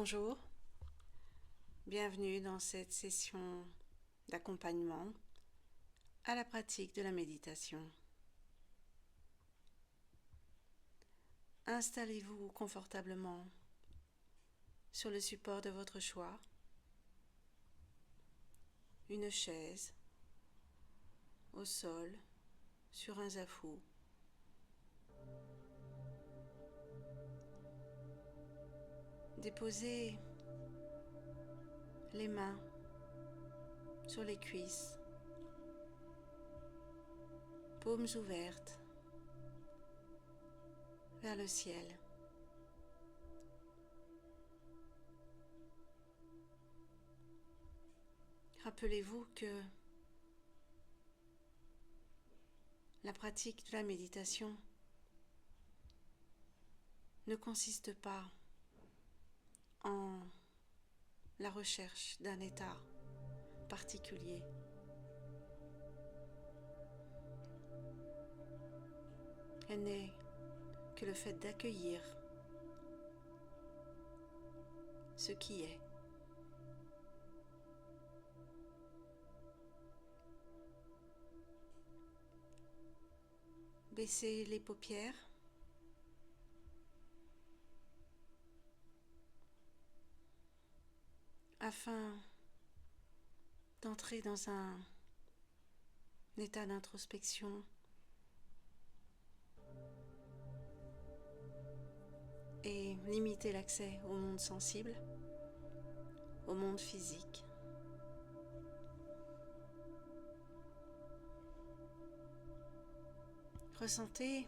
Bonjour, bienvenue dans cette session d'accompagnement à la pratique de la méditation. Installez-vous confortablement sur le support de votre choix, une chaise, au sol, sur un zafu. Déposez les mains sur les cuisses, paumes ouvertes vers le ciel. Rappelez-vous que la pratique de la méditation ne consiste pas en la recherche d'un état particulier. Elle n'est que le fait d'accueillir ce qui est. Baissez les paupières. Afin d'entrer dans un état d'introspection et limiter l'accès au monde sensible, au monde physique. Ressentez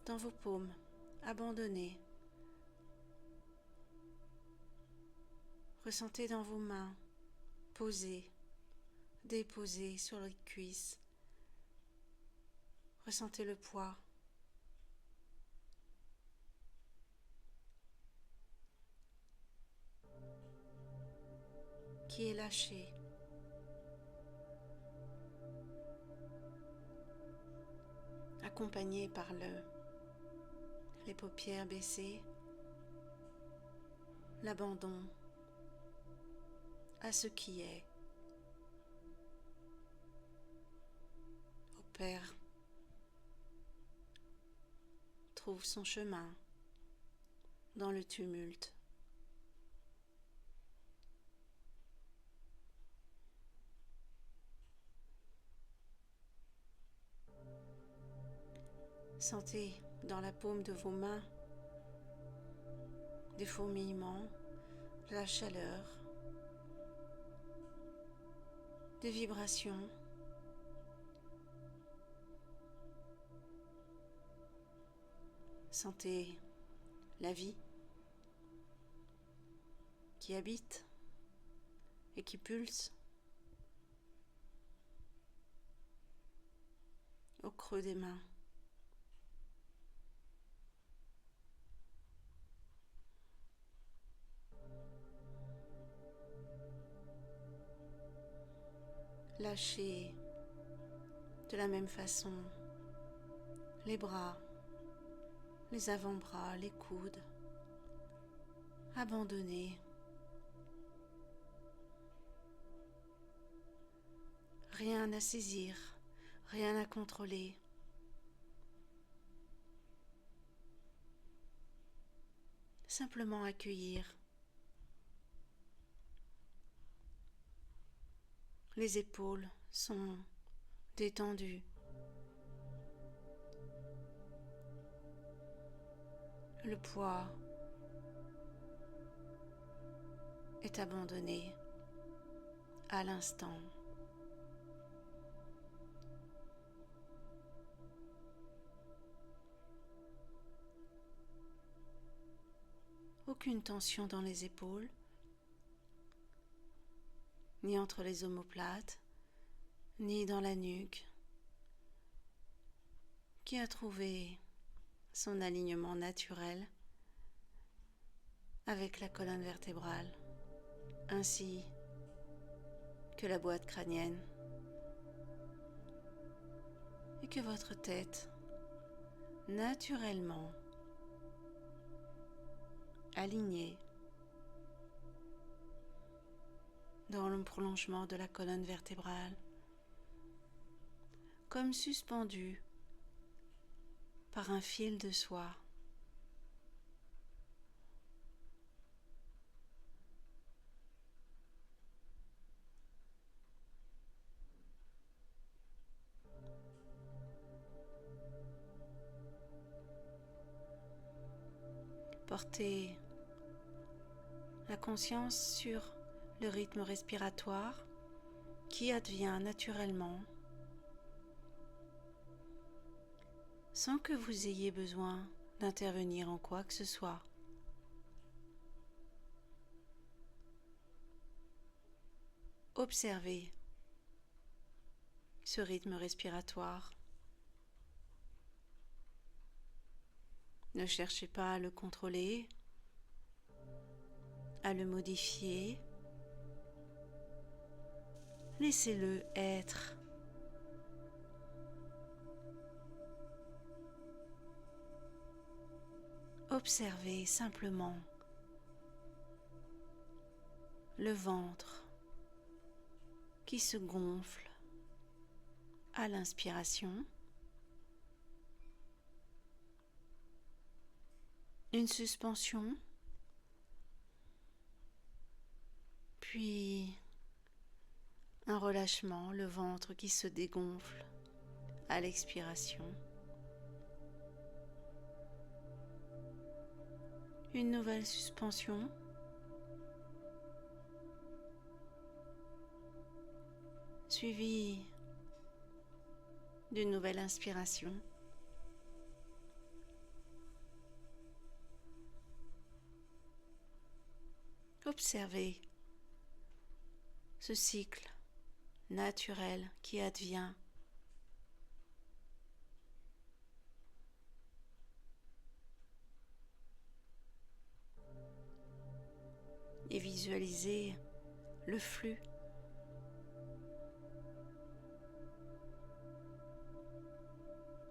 dans vos paumes abandonnées. Ressentez dans vos mains posées, déposées sur les cuisses. Ressentez le poids. Qui est lâché. Accompagné par les paupières baissées, l'abandon à ce qui est. Opère, trouve son chemin dans le tumulte. Sentez dans la paume de vos mains des fourmillements, de la chaleur, des vibrations. Sentez la vie qui habite et qui pulse au creux des mains. Lâchez de la même façon les bras, les avant-bras, les coudes. Abandonnez. Rien à saisir, rien à contrôler. Simplement accueillir. Les épaules sont détendues. Le poids est abandonné à l'instant. Aucune tension dans les épaules, ni entre les omoplates, ni dans la nuque, qui a trouvé son alignement naturel avec la colonne vertébrale, ainsi que la boîte crânienne, et que votre tête, naturellement, aligné dans le prolongement de la colonne vertébrale, comme suspendu par un fil de soie. Portez la conscience sur le rythme respiratoire qui advient naturellement sans que vous ayez besoin d'intervenir en quoi que ce soit. Observez ce rythme respiratoire. Ne cherchez pas à le contrôler, à le modifier. Laissez-le être. Observez simplement le ventre qui se gonfle à l'inspiration, une suspension, puis un relâchement, le ventre qui se dégonfle à l'expiration, une nouvelle suspension, suivie d'une nouvelle inspiration. Observez ce cycle naturel qui advient. Et visualisez le flux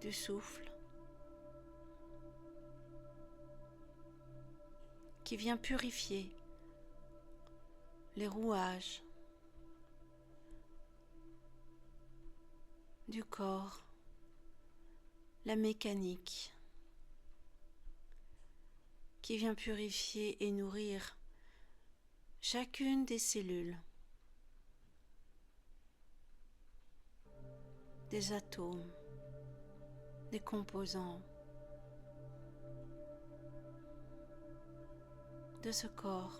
du souffle qui vient purifier les rouages du corps, la mécanique, qui vient purifier et nourrir chacune des cellules, des atomes, des composants de ce corps.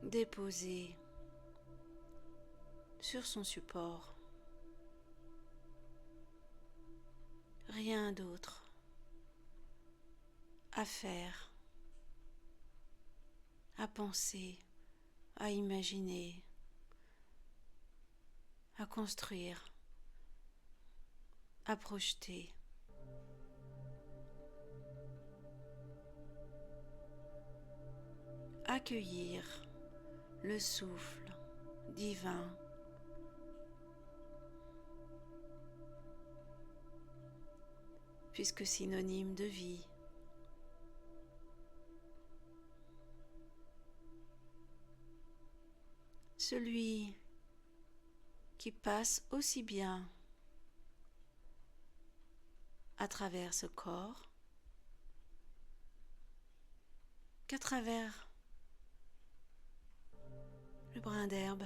Déposé sur son support. Rien d'autre à faire, à penser, à imaginer, à construire, à projeter. Accueillir le souffle divin puisque synonyme de vie. Celui qui passe aussi bien à travers ce corps qu'à travers le brin d'herbe,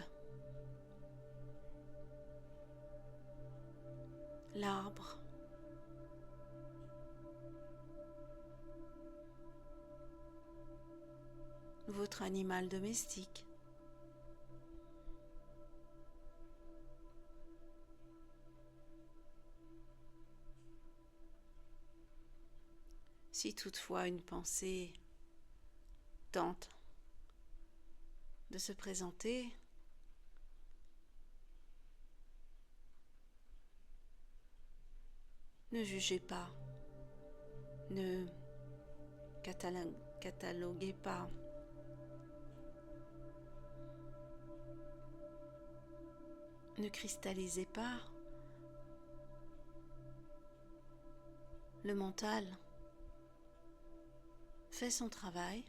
l'arbre, votre animal domestique. Si toutefois une pensée tente de se présenter, ne jugez pas, ne cataloguez pas. Ne cristallisez pas, Le mental fait son travail.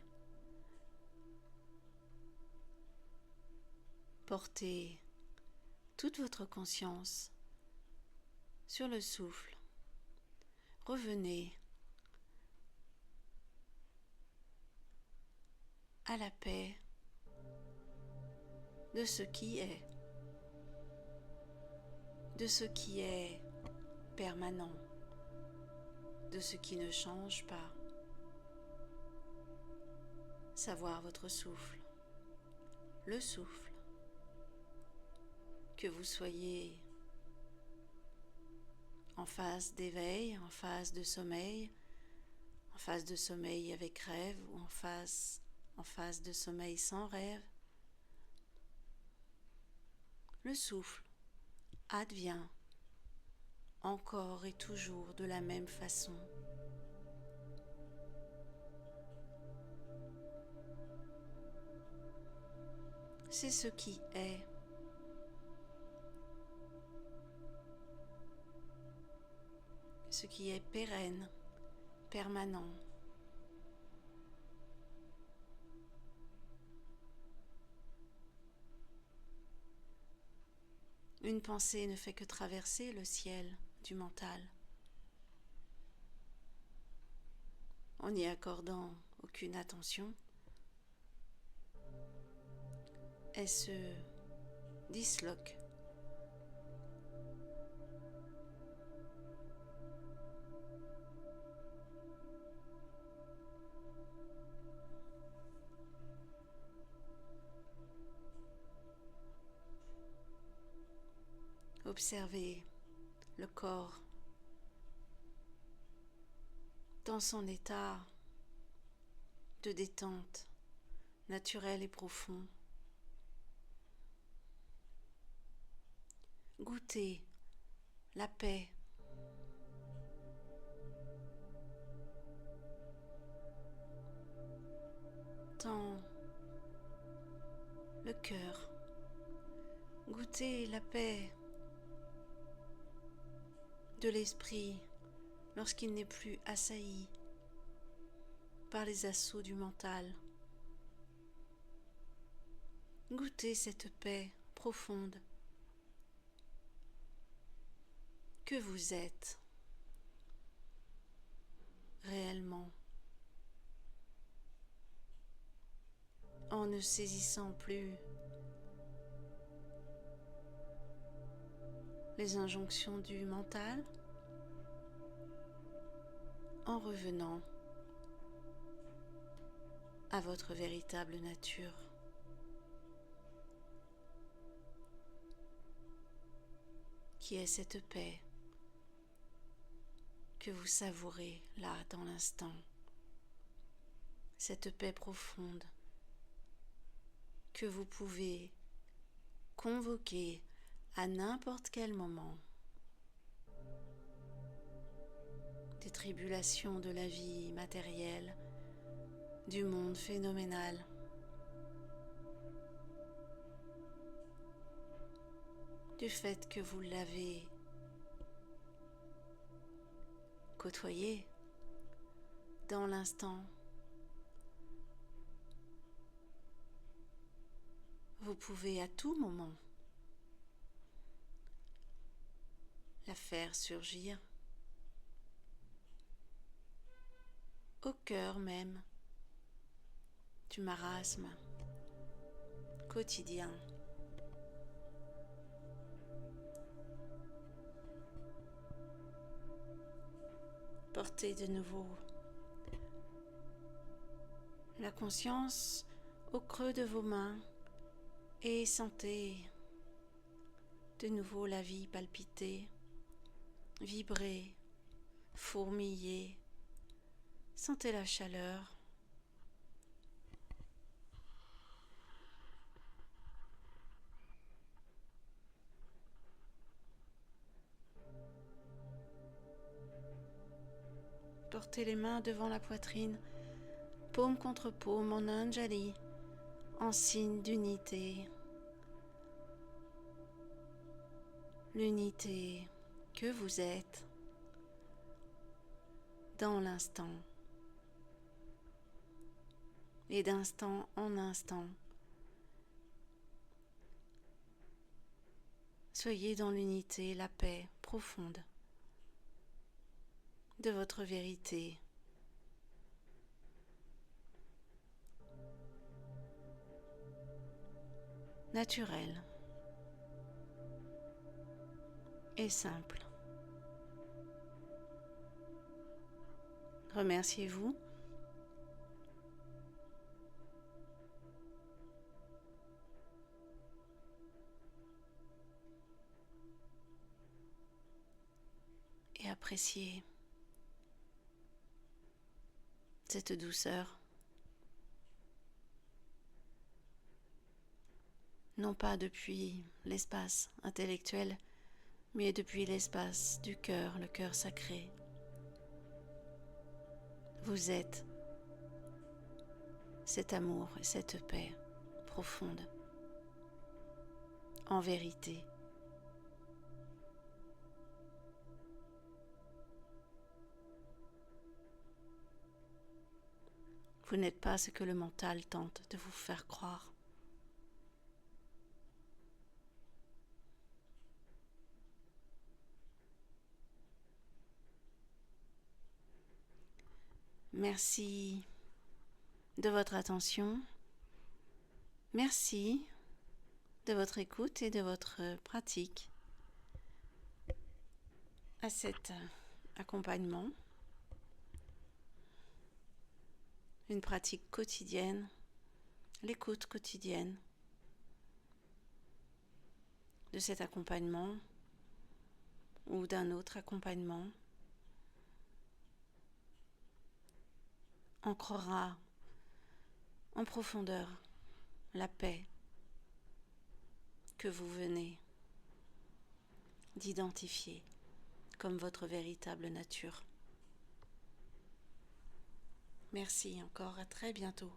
Portez toute votre conscience sur le souffle. Revenez à la paix de ce qui est, de ce qui est permanent, de ce qui ne change pas. Savoir votre souffle, le souffle, que vous soyez en phase d'éveil, en phase de sommeil avec rêve ou en phase de sommeil sans rêve. Le souffle advient encore et toujours de la même façon. C'est ce qui est. Ce qui est pérenne, permanent. Une pensée ne fait que traverser le ciel du mental, en n'y accordant aucune attention. Elle se disloque. Observez le corps dans son état de détente naturel et profond. Goûtez la paix. Dans le cœur. Goûtez la paix de l'esprit lorsqu'il n'est plus assailli par les assauts du mental. Goûtez cette paix profonde que vous êtes réellement, en ne saisissant plus les injonctions du mental, en revenant à votre véritable nature. Qui est cette paix que vous savourez là dans l'instant, cette paix profonde que vous pouvez convoquer à n'importe quel moment. Des tribulations de la vie matérielle, du monde phénoménal. Du fait que vous l'avez côtoyé dans l'instant. Vous pouvez à tout moment la faire surgir au cœur même du marasme quotidien. Portez de nouveau la conscience au creux de vos mains et sentez de nouveau la vie palpiter, vibrer, fourmiller. Sentez la chaleur. Portez les mains devant la poitrine, paume contre paume en Anjali, en signe d'unité. L'unité que vous êtes dans l'instant et d'instant en instant. Soyez dans l'unité, la paix profonde de votre vérité. Naturelle et simple. Remerciez-vous. Et appréciez cette douceur, non pas depuis l'espace intellectuel, mais depuis l'espace du cœur, le cœur sacré. Vous êtes cet amour et cette paix profonde, en vérité. Vous n'êtes pas ce que le mental tente de vous faire croire. Merci de votre attention. Merci de votre écoute et de votre pratique à cet accompagnement. Une pratique quotidienne, l'écoute quotidienne de cet accompagnement ou d'un autre accompagnement ancrera en profondeur la paix que vous venez d'identifier comme votre véritable nature. Merci encore, à très bientôt.